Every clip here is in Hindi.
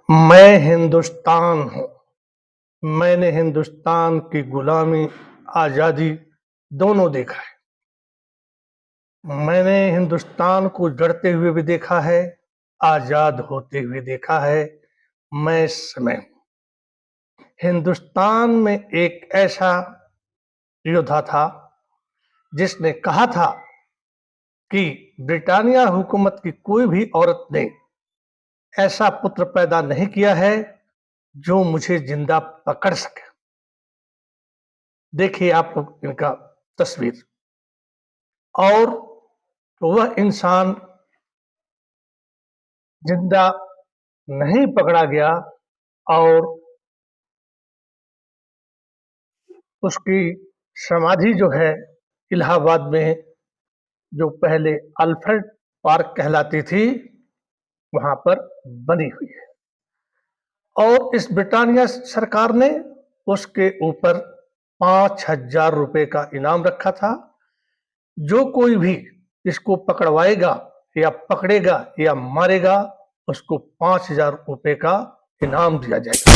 मैं हिंदुस्तान हूँ। मैंने हिंदुस्तान की गुलामी, आज़ादी दोनों देखा है। मैंने हिंदुस्तान को जड़ते हुए भी देखा है, आज़ाद होते हुए देखा है। मैं समय हूँ। हिंदुस्तान में एक ऐसा योद्धा था जिसने कहा था कि ब्रिटानिया हुकूमत की कोई भी औरत ने ऐसा पुत्र पैदा नहीं किया है जो मुझे जिंदा पकड़ सके। देखिए आप लोग इनका तस्वीर। और वह इंसान जिंदा नहीं पकड़ा गया और उसकी समाधि जो है इलाहाबाद में, जो पहले अल्फ्रेड पार्क कहलाती थी, वहां पर बनी हुई है। और इस ब्रिटानिया सरकार ने उसके ऊपर 5,000 रुपए का इनाम रखा था। जो कोई भी इसको पकड़वाएगा या पकड़ेगा या मारेगा, उसको 5,000 रुपए का इनाम दिया जाएगा।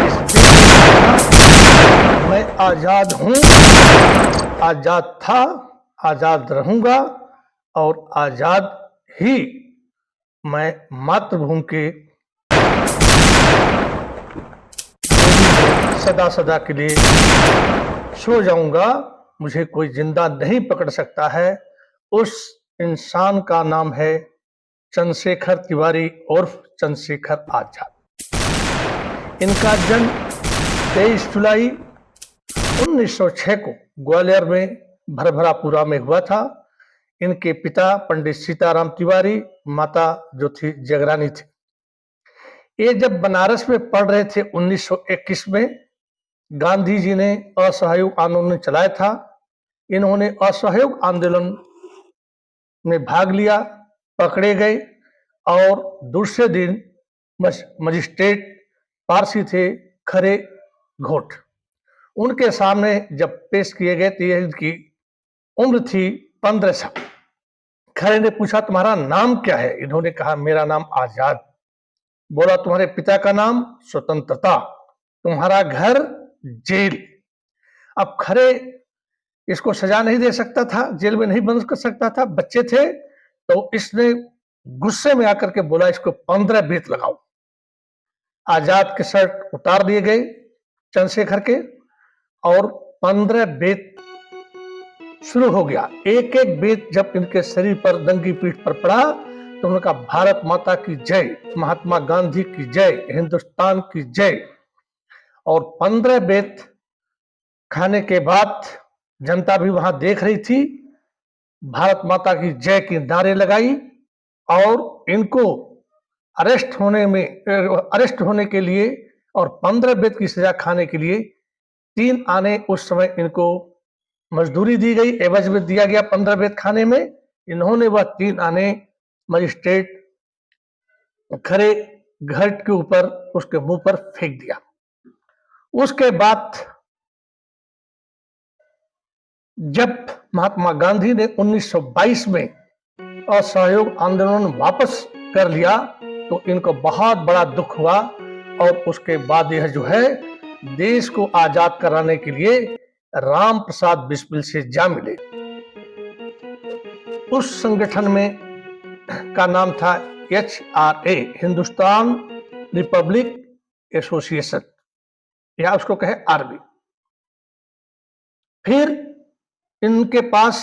इस देश का मैं आजाद हूं, आजाद था, आजाद रहूंगा और आजाद ही मैं मातृभूमि के सदा सदा के लिए सो जाऊंगा। मुझे कोई जिंदा नहीं पकड़ सकता है। उस इंसान का नाम है चंद्रशेखर तिवारी उर्फ चंद्रशेखर आजाद। इनका जन्म 23 जुलाई 1906 को ग्वालियर में भरभरापुरा में हुआ था। इनके पिता पंडित सीताराम तिवारी, माता जो थी जगरानी थी। ये जब बनारस में पढ़ रहे थे 1921 में, गांधी जी ने असहयोग आंदोलन चलाया था। इन्होंने असहयोग आंदोलन में भाग लिया, पकड़े गए और दूसरे दिन मजिस्ट्रेट पारसी थे खरे घोट, उनके सामने जब पेश किए गए तो इनकी उम्र थी 15 साल। खरे ने पूछा तुम्हारा नाम क्या है? इन्होंने कहा मेरा नाम आजाद। बोला तुम्हारे पिता का नाम? स्वतंत्रता। तुम्हारा घर? जेल। अब खरे इसको सजा नहीं दे सकता था, जेल में नहीं बंद कर सकता था, बच्चे थे, तो इसने गुस्से में आकर के बोला इसको 15 बेत लगाओ। आजाद के शर्ट उतार दिए गए चंद्रशेखर के और 15 बेत शुरू हो गया। एक एक बेत जब इनके शरीर पर, नंगी पीठ पर पड़ा तो उन्होंने कहा भारत माता की जय, महात्मा गांधी की जय, हिंदुस्तान की जय। और 15 बेत खाने के बाद जनता भी वहां देख रही थी, भारत माता की जय की नारे लगाई और इनको अरेस्ट होने के लिए और 15 बेत की सजा खाने के लिए 3 आने उस समय इनको मजदूरी दी गई, एवज में दिया गया 15 बेत खाने में। इन्होंने वह 3 आने मजिस्ट्रेट खरे घाट के ऊपर उसके मुंह पर फेंक दिया। उसके बाद जब महात्मा गांधी ने 1922 में असहयोग आंदोलन वापस कर लिया तो इनको बहुत बड़ा दुख हुआ और उसके बाद यह जो है देश को आजाद कराने के लिए राम प्रसाद बिस्मिल से जा मिले। उस संगठन में का नाम था HRA, हिंदुस्तान रिपब्लिक एसोसिएशन, या उसको कहे आरबी। फिर इनके पास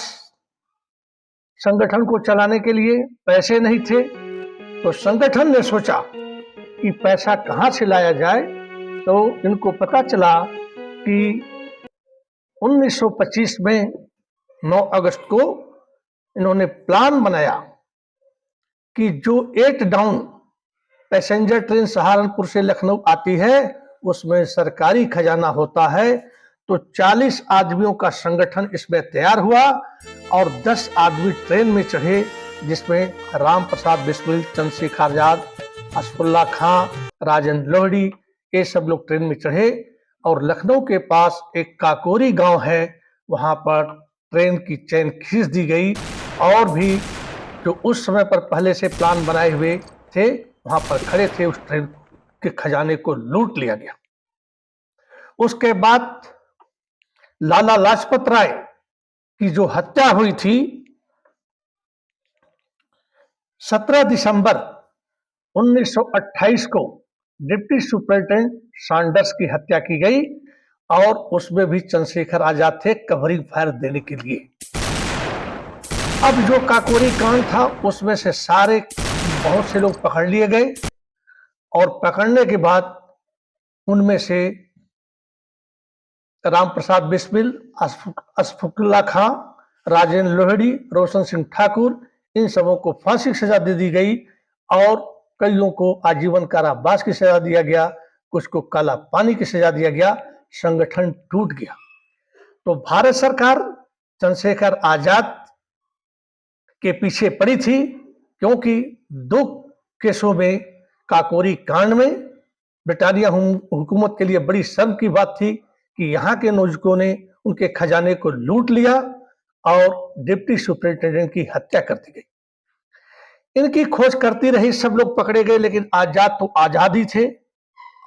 संगठन को चलाने के लिए पैसे नहीं थे, तो संगठन ने सोचा कि पैसा कहां से लाया जाए। तो इनको पता चला कि 1925 में 9 अगस्त को इन्होंने प्लान बनाया कि जो 8 डाउन पैसेंजर ट्रेन सहारनपुर से लखनऊ आती है उसमें सरकारी खजाना होता है। तो 40 आदमियों का संगठन इसमें तैयार हुआ और 10 आदमी ट्रेन में चढ़े, जिसमें राम प्रसाद बिस्मिल, चंद्रशेखर आजाद, असफुल्ला खां, राजेंद्र लोहड़ी, ये सब लोग ट्रेन में चढ़े और लखनऊ के पास एक काकोरी गांव है, वहां पर ट्रेन की चेन खींच दी गई और भी जो उस समय पर पहले से प्लान बनाए हुए थे वहां पर खड़े थे उस ट्रेन को। के खजाने को लूट लिया गया। उसके बाद लाला लाजपत राय की जो हत्या हुई थी 17 दिसंबर 1928 को डिप्टी सुपरिटेंडेंट सैंडर्स की हत्या की गई और उसमें भी चंद्रशेखर आजाद थे कवरिंग फायर देने के लिए। अब जो काकोरी कांड था उसमें से सारे बहुत से लोग पकड़ लिए गए और पकड़ने के बाद उनमें से राम प्रसाद बिस्मिल, अशफाकुल्ला खां, राजेंद्र लोहड़ी, रोशन सिंह ठाकुर, इन सबों को फांसी की सजा दे दी गई और कईयों को आजीवन कारावास की सजा दिया गया, कुछ को काला पानी की सजा दिया गया। संगठन टूट गया। तो भारत सरकार चंद्रशेखर आजाद के पीछे पड़ी थी, क्योंकि दो केसों में, काकोरी कांड में ब्रिटानिया हुकूमत के लिए बड़ी शर्म की बात थी कि यहाँ के नौजुकों ने उनके खजाने को लूट लिया और डिप्टी सुपरिटेंडेंट की हत्या कर दी गई। इनकी खोज करती रही, सब लोग पकड़े गए, लेकिन आजाद तो आजाद ही थे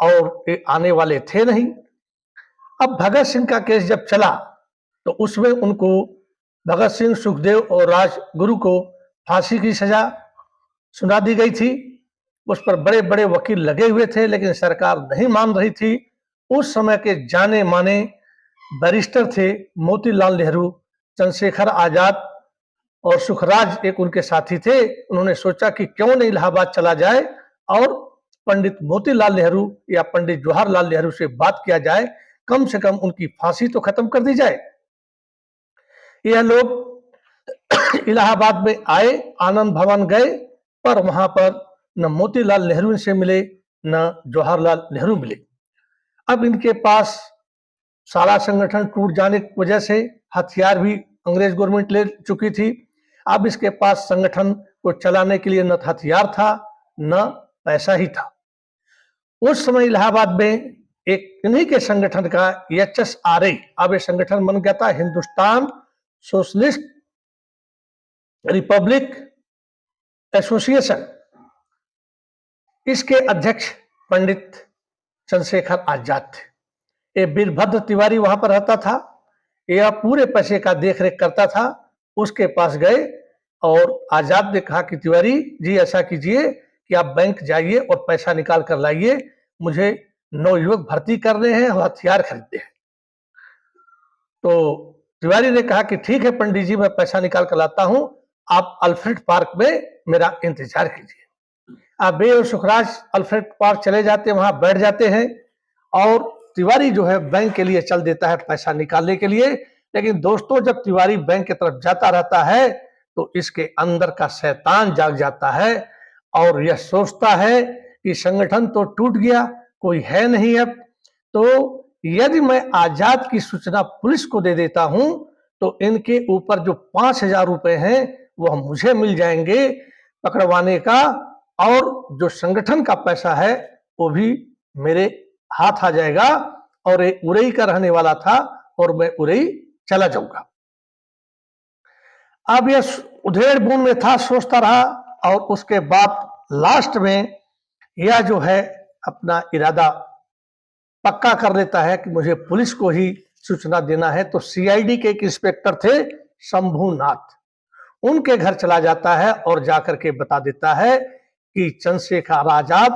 और आने वाले थे नहीं। अब भगत सिंह का केस जब चला तो उसमें उनको भगत सिंह, सुखदेव और राजगुरु को फांसी की सजा सुना दी गई थी। उस पर बड़े बड़े वकील लगे हुए थे, लेकिन सरकार नहीं मान रही थी। उस समय के जाने माने बैरिस्टर थे मोतीलाल नेहरू, चंद्रशेखर आजाद और सुखराज एक उनके साथी थे। उन्होंने सोचा कि क्यों नहीं इलाहाबाद चला जाए और पंडित मोतीलाल नेहरू या पंडित जवाहरलाल नेहरू से बात किया जाए, कम से कम उनकी फांसी तो खत्म कर दी जाए। यह लोग इलाहाबाद में आए, आनंद भवन गए, पर वहां पर न मोतीलाल नेहरू से मिले न जवाहरलाल नेहरू मिले। अब इनके पास सारा संगठन टूट जाने की वजह से हथियार भी अंग्रेज गवर्नमेंट ले चुकी थी। अब इसके पास संगठन को चलाने के लिए न हथियार था न पैसा ही था। उस समय इलाहाबाद में एक इन्हीं के संगठन का HSRA, अब ये संगठन बन गया था हिंदुस्तान सोशलिस्ट रिपब्लिक एसोसिएशन। इसके अध्यक्ष पंडित चंद्रशेखर आजाद थे। ये वीरभद्र तिवारी वहां पर रहता था, यह पूरे पैसे का देखरेख करता था। उसके पास गए और आजाद ने कहा कि तिवारी जी ऐसा कीजिए कि आप बैंक जाइए और पैसा निकाल कर लाइए, मुझे नवयुवक भर्ती करने हैं और हथियार खरीदने हैं। तो तिवारी ने कहा कि ठीक है पंडित जी, मैं पैसा निकाल कर लाता हूं, आप अल्फ्रेड पार्क में मेरा इंतजार कीजिए। आप बे और सुखराज अल्फ्रेड पार्क चले जाते हैं, वहां बैठ जाते हैं और तिवारी जो है बैंक के लिए चल देता है पैसा निकालने के लिए। लेकिन दोस्तों, जब तिवारी बैंक की तरफ जाता रहता है तो इसके अंदर का शैतान जाग जाता है और यह सोचता है कि संगठन तो टूट गया, कोई है नहीं अब, तो यदि मैं आजाद की सूचना पुलिस को दे देता हूं तो इनके ऊपर जो 5,000 रुपए हैं वह मुझे मिल जाएंगे पकड़वाने का, और जो संगठन का पैसा है वो भी मेरे हाथ आ जाएगा। और ये उरई का रहने वाला था और मैं उरई चला जाऊंगा। अब यह उधेड़ बुन में था, सोचता रहा और उसके बाद लास्ट में यह जो है अपना इरादा पक्का कर लेता है कि मुझे पुलिस को ही सूचना देना है। तो CID के एक इंस्पेक्टर थे शंभूनाथ, उनके घर चला जाता है और जाकर के बता देता है कि चंद्रशेखर आजाद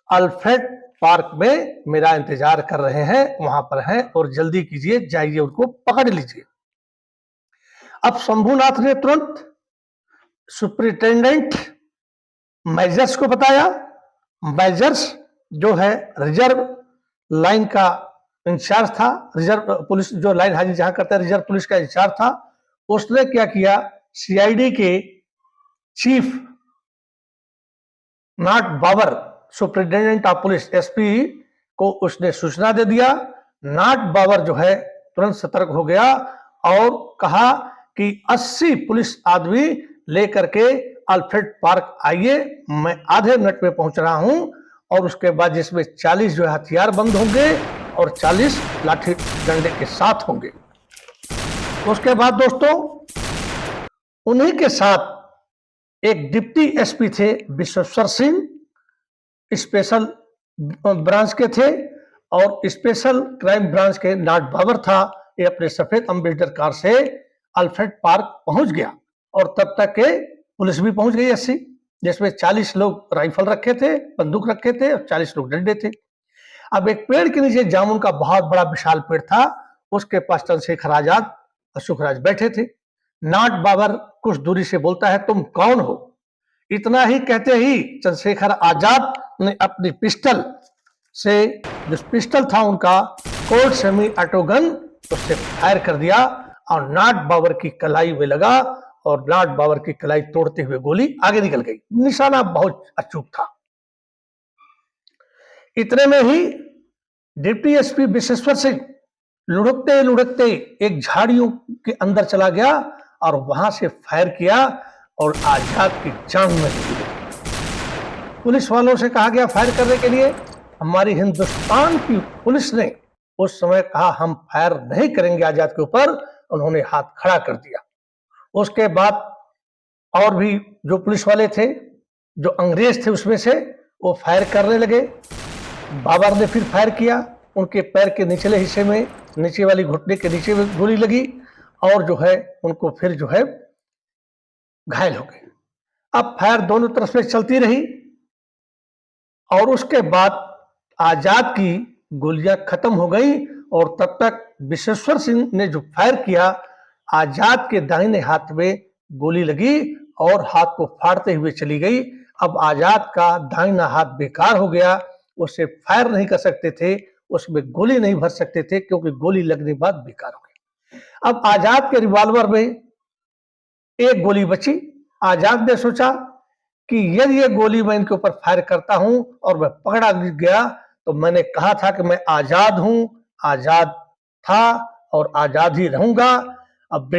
अल्फ्रेड पार्क में मेरा इंतजार कर रहे हैं, वहां पर हैं और जल्दी कीजिए, जाइए उनको पकड़ लीजिए। अब शंभूनाथ ने तुरंत सुपरिटेंडेंट मेजर्स को बताया। मेजर्स जो है रिजर्व लाइन का इंचार्ज था, रिजर्व पुलिस जो लाइन हाजिर जहां करता है रिजर्व पुलिस का इंचार्ज था। उसने क्या किया, CID के चीफ नाट बाबर, सुपरिटेंडेंट ऑफ पुलिस SP को उसने सूचना दे दिया। नाट बाबर जो है तुरंत सतर्क हो गया और कहा कि 80 पुलिस आदमी लेकर के अल्फ्रेड पार्क आइए, मैं आधे मिनट में पहुंच रहा हूं। और उसके बाद जिसमें 40 जो है हथियार बंद होंगे और 40 लाठी डंडे के साथ होंगे। उसके बाद दोस्तों उन्हीं के साथ एक डिप्टी SP थे विश्वेश्वर सिंह, स्पेशल ब्रांच के थे और स्पेशल क्राइम ब्रांच के नाट बाबर था। ये अपने सफेद अम्बेसडर कार से अल्फ्रेड पार्क पहुंच गया और तब तक के पुलिस भी पहुंच गई 80, जिसमें 40 लोग राइफल रखे थे, बंदूक रखे थे और 40 लोग डंडे थे। अब एक पेड़ के नीचे जामुन का बहुत बड़ा विशाल पेड़ था, उसके पास चंद्रशेखर आजाद और सुखराज बैठे थे। नाट बाबर कुछ दूरी से बोलता है, तुम कौन हो? इतना ही कहते ही चंद्रशेखर आजाद ने अपनी पिस्टल से, जो पिस्टल था उनका कोल्ड सेमी ऑटो गन, उससे फायर कर दिया और नाट बाबर की कलाई में लगा और नाट बाबर की कलाई तोड़ते हुए गोली आगे निकल गई। निशाना बहुत अचूक था। इतने में ही डिप्टी एसपी विश्वेश्वर सिंह लुढ़कते लुढ़कते एक झाड़ियों के अंदर चला गया और वहां से फायर किया और आजाद की जान में लगी। पुलिस वालों से कहा गया फायर करने के लिए। हमारी हिंदुस्तान की पुलिस ने उस समय कहा हम फायर नहीं करेंगे आजाद के ऊपर, उन्होंने हाथ खड़ा कर दिया। उसके बाद और भी जो पुलिस वाले थे, जो अंग्रेज थे उसमें से, वो फायर करने लगे। बाबर ने फिर फायर किया, उनके पैर के निचले हिस्से में, नीचे वाली घुटने के नीचे में गोली लगी और जो है उनको फिर जो है घायल हो गए। अब फायर दोनों तरफ से चलती रही और उसके बाद आजाद की गोलियां खत्म हो गई और तब तक विश्वेश्वर सिंह ने जो फायर किया, आजाद के दाहिने हाथ में गोली लगी और हाथ को फाड़ते हुए चली गई। अब आजाद का दाहिना हाथ बेकार हो गया, उससे फायर नहीं कर सकते थे, उसमें गोली नहीं भर सकते थे क्योंकि गोली लगने के बाद बेकार हो गई। अब आजाद के रिवॉल्वर में एक गोली बची। आजाद ने सोचा कि यदि ये गोली मैं इनके ऊपर फायर करता हूं और मैं पकड़ा गया तो मैंने कहा था कि मैं आजाद हूं, आजाद था और आजाद ही रहूंगा। अब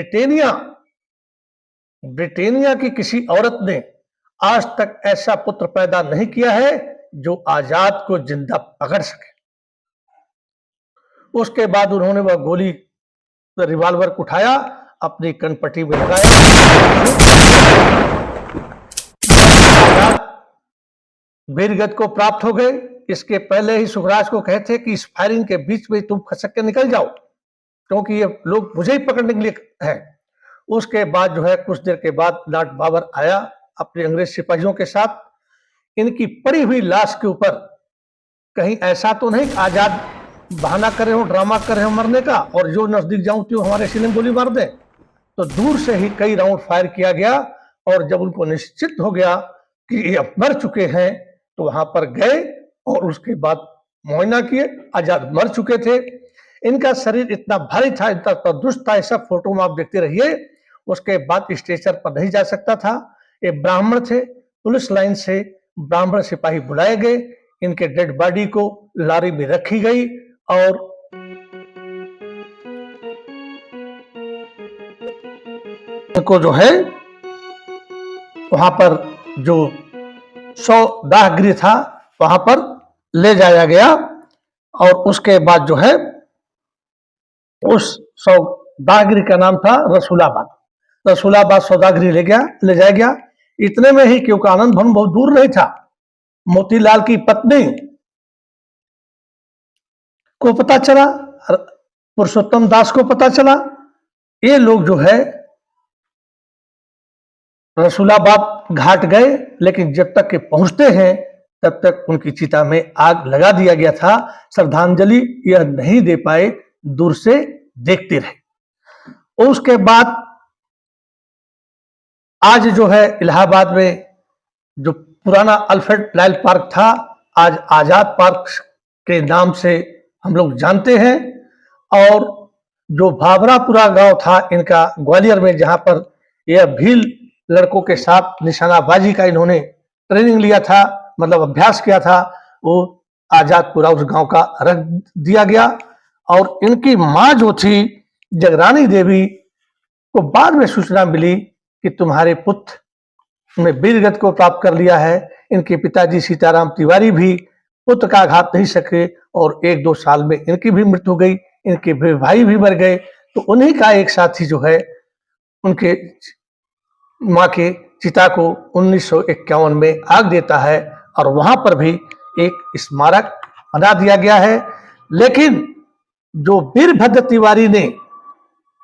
ब्रिटेनिया की किसी औरत ने आज तक ऐसा पुत्र पैदा नहीं किया है जो आजाद को जिंदा पकड़ सके। उसके बाद उन्होंने वह गोली रिवॉल्वर को उठाया, अपनी कनपट्टी में लगाया। वीरगति को प्राप्त हो गए। इसके पहले ही सुखराज को कहते कि इस फायरिंग के बीच में तुम खसक के निकल जाओ क्योंकि ये लोग मुझे ही पकड़ने के लिए है। उसके बाद जो है कुछ देर के बाद नाट बाबर आया अपने अंग्रेज सिपाहियों के साथ। इनकी पड़ी हुई लाश के ऊपर कहीं ऐसा तो नहीं आजाद बहाना कर रहे हो, ड्रामा कर रहे हो मरने का और जो नजदीक जाऊं तो हमारे सीने में गोली मार दे। तो दूर से ही कई राउंड फायर किया गया और जब उनको निश्चित हो गया कि ये अब मर चुके हैं तो वहां पर गए और उसके बाद मुआयना किए। आजाद मर चुके थे। इनका शरीर इतना भारी था, इतना तंदुरुस्त था, ऐसा फोटो में आप देखते रहिए। उसके बाद स्ट्रेचर पर नहीं जा सकता था। ये ब्राह्मण थे, पुलिस लाइन से ब्राह्मण सिपाही बुलाए गए, इनके डेड बॉडी को लारी में रखी गई और को जो है वहां पर जो 100 दाह गृह था वहां पर ले जाया गया और उसके बाद जो है उस 100 दाह गृह का नाम था रसूलाबाद। रसूलाबाद सौदागृह ले जाया गया। इतने में ही क्योंकि आनंद भवन बहुत दूर नहीं था, मोतीलाल की पत्नी को पता चला, पुरुषोत्तम दास को पता चला। ये लोग जो है रसूलाबाद घाट गए, लेकिन जब तक के पहुंचते हैं तब तक उनकी चिता में आग लगा दिया गया था। श्रद्धांजलि यह नहीं दे पाए, दूर से देखते रहे। उसके बाद आज जो है इलाहाबाद में जो पुराना अल्फ्रेड लायल पार्क था, आज आजाद पार्क के नाम से हम लोग जानते हैं। और जो भावरापुरा गांव था इनका ग्वालियर में, जहां पर यह भील लड़कों के साथ निशानाबाजी का इन्होंने ट्रेनिंग लिया था, मतलब अभ्यास किया था, वो आजादपुरा उस गांव का रख दिया गया। और इनकी मां जो थी जगरानी देवी को बाद में सूचना मिली कि तुम्हारे पुत्र ने वीरगति को प्राप्त कर लिया है। इनके पिताजी सीताराम तिवारी भी पुत्र का आघात नहीं सके और 1-2 साल में इनकी भी मृत्यु हो गई, इनके भाई भी मर गए। तो उन्हीं का एक साथी जो है उनके मां के चिता को 1951 में आग देता है और वहां पर भी एक स्मारक बना दिया गया है। लेकिन जो वीरभद्र तिवारी ने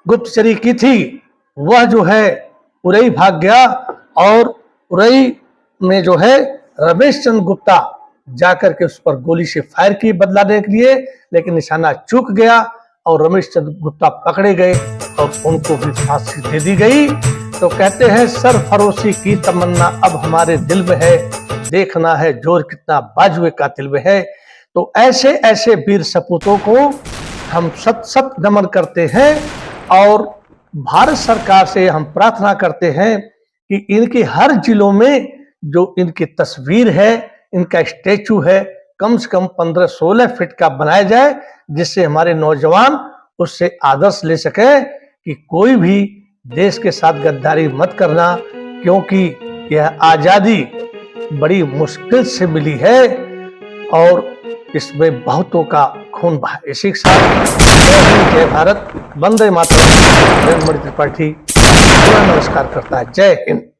गुप्तचरी की थी वह जो है उरई भाग गया और उरई में जो है रमेश चंद्र गुप्ता जाकर के उस पर गोली से फायर की बदला लेने के लिए, लेकिन निशाना चूक गया और रमेश चंद्र गुप्ता पकड़े गए और उनको भी फांसी दे दी गई। तो कहते हैं सरफरोशी की तमन्ना अब हमारे दिल में है, देखना है जोर कितना बाजुए कातिल में है। तो ऐसे ऐसे वीर सपूतों को हम सत सत नमन करते हैं और भारत सरकार से हम प्रार्थना करते हैं कि इनके हर जिलों में जो इनकी तस्वीर है, इनका स्टैचू है, कम से कम 15-16 फीट का बनाया जाए, जिससे हमारे नौजवान उससे आदर्श ले सके कि कोई भी देश के साथ गद्दारी मत करना, क्योंकि यह आजादी बड़ी मुश्किल से मिली है और इसमें बहुतों का खून बहा। इसी के साथ जय भारत, वंदे मातरम। त्रिपाठी नमस्कार करता है। जय हिंद।